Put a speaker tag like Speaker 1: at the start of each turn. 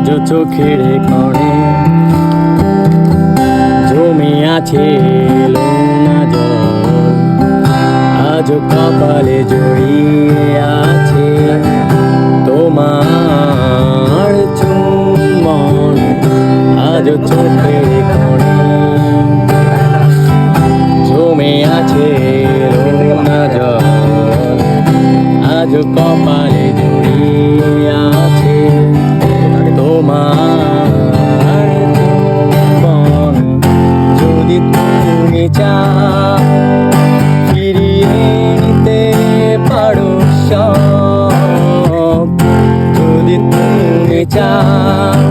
Speaker 1: আজও চোখের কোণে জমে আছে লোনা জল, আজও কপালে জড়িয়ে আছে তোমার চুম্বন। আজও চোখের কোণে জমে আছে লোনা জল, আজও কপালে জড়িয়ে আছে তোমার চুম্বন। যদি তুমি চাও ফিরিয়ে নিতে পারো সব, যদি তুমি চাও